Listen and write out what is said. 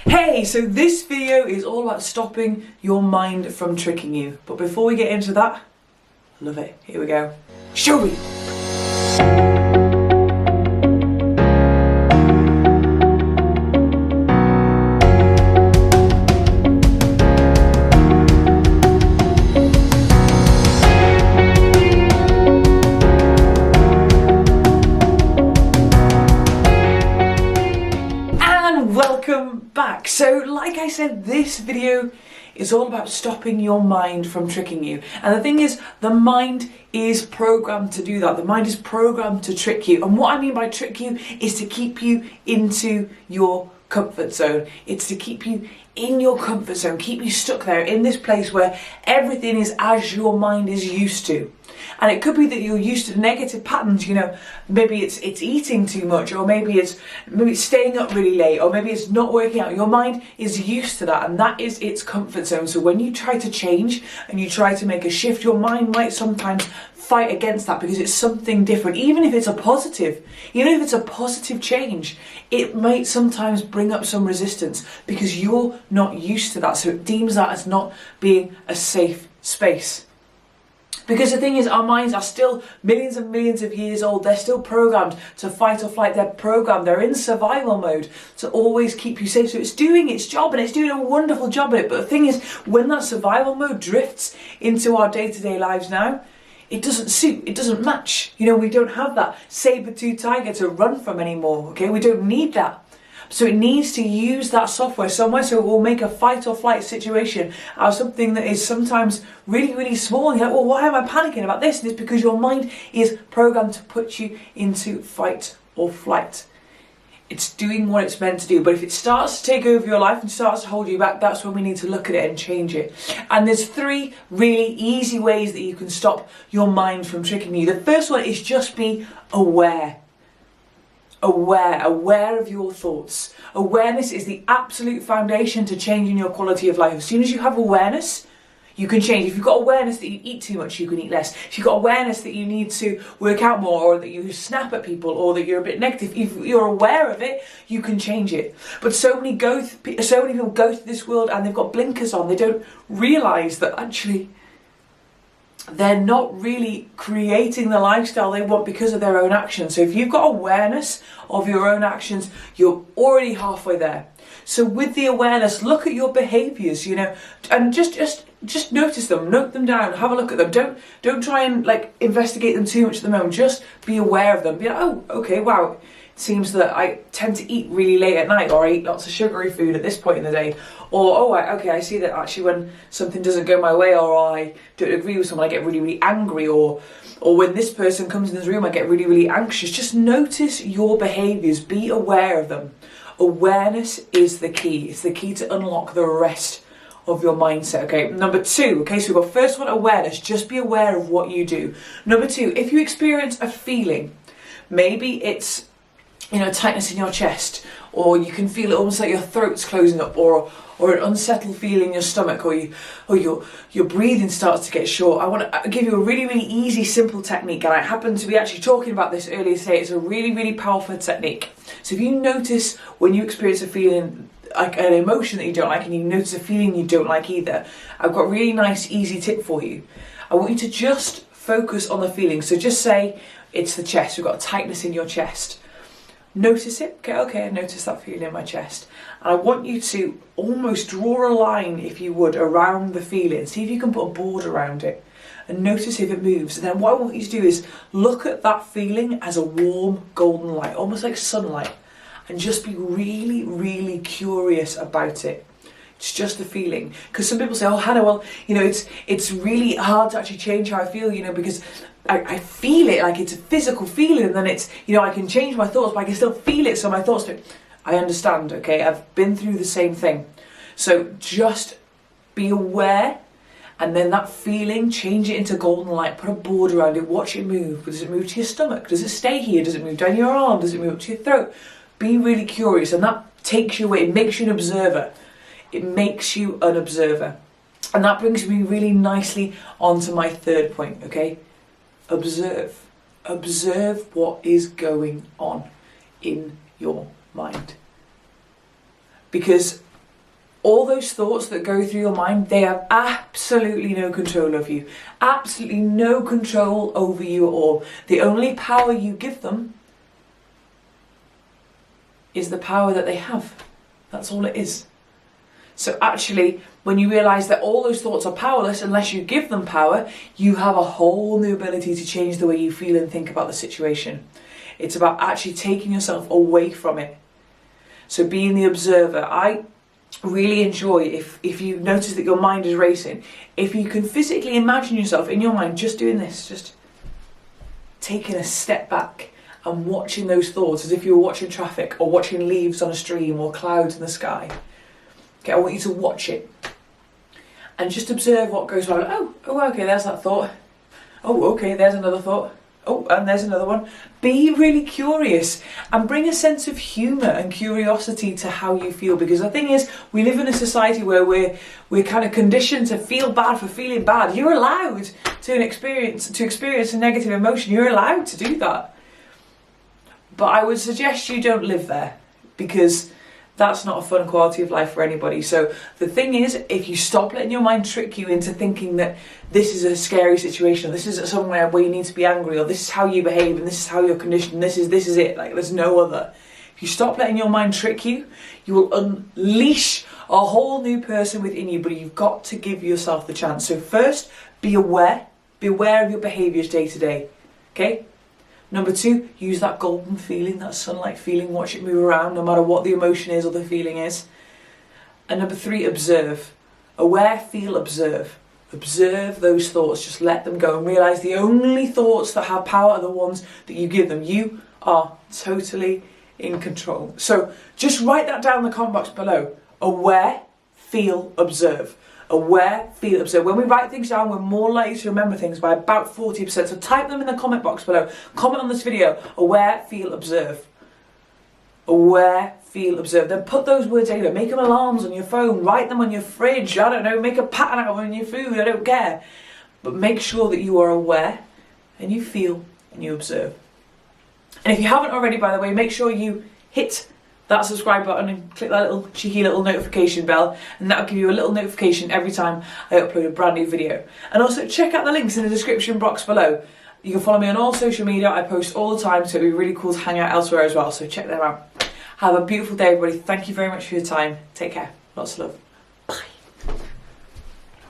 Hey, so this video is all about stopping your mind from tricking you. But before we get into that, I love it. Here we go. Show me. Welcome back. So like I said, this video is all about stopping your mind from tricking you. And the thing is, the mind is programmed to do that. The mind is programmed to trick you. And what I mean by trick you is to keep you into your comfort zone. It's to keep you in your comfort zone, keep you stuck there in this place where everything is as your mind is used to. And it could be that you're used to negative patterns, maybe it's eating too much, or maybe it's staying up really late, or maybe it's not working out. Your mind is used to that, and that is its comfort zone. So when you try to change and you try to make a shift, your mind might sometimes fight against that because it's something different. Even if it's a positive, change, it might sometimes bring up some resistance because you're not used to that. So it deems that as not being a safe space. Because the thing is, our minds are still millions and millions of years old. They're still programmed to fight or flight. They're in survival mode to always keep you safe. So it's doing its job, and it's doing a wonderful job at it. But the thing is, when that survival mode drifts into our day-to-day lives now, it doesn't suit, it doesn't match. We don't have that saber-tooth tiger to run from anymore, okay? We don't need that. So it needs to use that software somewhere, so it will make a fight or flight situation out of something that is sometimes really, really small. And you're like, well, why am I panicking about this? And it's because your mind is programmed to put you into fight or flight. It's doing what it's meant to do. But if it starts to take over your life and starts to hold you back, that's when we need to look at it and change it. And there's 3 really easy ways that you can stop your mind from tricking you. The first one is just be aware. Aware of your thoughts. Awareness is the absolute foundation to changing your quality of life. As soon as you have awareness, you can change. If you've got awareness that you eat too much, you can eat less. If you've got awareness that you need to work out more, or that you snap at people, or that you're a bit negative, if you're aware of it, you can change it. But so many people go through this world and they've got blinkers on. They don't realise that actually they're not really creating the lifestyle they want because of their own actions. So if you've got awareness of your own actions, you're already halfway there. So with the awareness, look at your behaviours, and just notice them, note them down, have a look at them. Don't try and investigate them too much at the moment. Just be aware of them. Be like, oh, okay, wow. It seems that I tend to eat really late at night, or I eat lots of sugary food at this point in the day, or I see that actually when something doesn't go my way, or I don't agree with someone, I get really, really angry, or when this person comes in this room, I get really, really anxious. Just notice your behaviours, be aware of them. Awareness is the key. It's the key to unlock the rest of your mindset. Okay, number 2, okay, so we've got first one, awareness. Just be aware of what you do. Number 2, if you experience a feeling, maybe it's tightness in your chest, or you can feel it almost like your throat's closing up, or an unsettled feeling in your stomach, or your breathing starts to get short. I want to give you a really, really easy, simple technique, and I happened to be actually talking about this earlier today. It's a really, really powerful technique. So if you notice when you experience a feeling, like an emotion that you don't like, and you notice a feeling you don't like either, I've got a really nice, easy tip for you. I want you to just focus on the feeling. So just say it's the chest. You've got a tightness in your chest. Notice it. Okay, I notice that feeling in my chest. And I want you to almost draw a line, if you would, around the feeling. See if you can put a board around it and notice if it moves. And then what I want you to do is look at that feeling as a warm golden light, almost like sunlight, and just be really, really curious about it. It's just a feeling. Because some people say, oh, Hannah, well, it's really hard to actually change how I feel, because I feel it, like it's a physical feeling, and then it's, I can change my thoughts, but I can still feel it, so my thoughts don't. I understand, okay? I've been through the same thing. So just be aware, and then that feeling, change it into golden light, put a board around it, watch it move. Does it move to your stomach? Does it stay here? Does it move down your arm? Does it move up to your throat? Be really curious, and that takes you away. It makes you an observer. It makes you an observer. And that brings me really nicely onto my 3rd point, okay? Observe. Observe what is going on in your mind. Because all those thoughts that go through your mind, they have absolutely no control of you. Absolutely no control over you at all. The only power you give them is the power that they have. That's all it is. So actually, when you realise that all those thoughts are powerless unless you give them power, you have a whole new ability to change the way you feel and think about the situation. It's about actually taking yourself away from it. So being the observer. I really enjoy, if you notice that your mind is racing, if you can physically imagine yourself in your mind just doing this, just taking a step back and watching those thoughts as if you were watching traffic or watching leaves on a stream or clouds in the sky. Okay, I want you to watch it and just observe what goes on. Oh, okay, there's that thought. Oh, okay, there's another thought. Oh, and there's another one. Be really curious and bring a sense of humour and curiosity to how you feel, because the thing is, we live in a society where we're kind of conditioned to feel bad for feeling bad. You're allowed to experience a negative emotion. You're allowed to do that. But I would suggest you don't live there, because that's not a fun quality of life for anybody. So the thing is, if you stop letting your mind trick you into thinking that this is a scary situation, or this is somewhere where you need to be angry, or this is how you behave, and this is how you're conditioned, this is it, like there's no other. If you stop letting your mind trick you, you will unleash a whole new person within you, but you've got to give yourself the chance. So first, be aware of your behaviours day to day, okay? Number 2, use that golden feeling, that sunlight feeling, watch it move around no matter what the emotion is or the feeling is. And number 3, observe. Aware, feel, observe. Observe those thoughts, just let them go and realise the only thoughts that have power are the ones that you give them. You are totally in control. So just write that down in the comment box below. Aware, feel, observe. Aware, feel, observe. When we write things down, we're more likely to remember things by about 40%. So type them in the comment box below. Comment on this video. Aware, feel, observe. Aware, feel, observe. Then put those words anywhere. Make them alarms on your phone. Write them on your fridge. I don't know. Make a pattern out of them on your food. I don't care. But make sure that you are aware and you feel and you observe. And if you haven't already, by the way, make sure you hit that subscribe button and click that little cheeky little notification bell, and that'll give you a little notification every time I upload a brand new video. And also check out the links in the description box below. You can follow me on all social media. I post all the time, so it'd be really cool to hang out elsewhere as well, so check them out. Have a beautiful day, everybody. Thank you very much for your time. Take care. Lots of love.